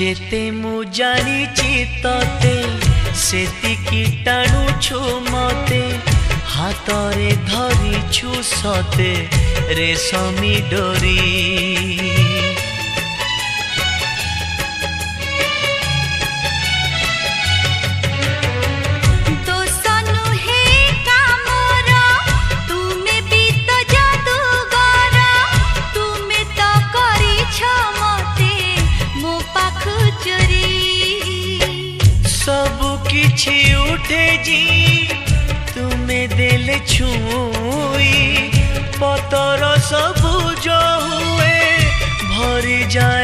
जेते मु जानिची तते सेतिकी टाणुछु मते हातरे धरिछु सते रेशमी डोरी। किछि उठे जी तुम्हें देले छुई पतर सबुज हुए भरी जाए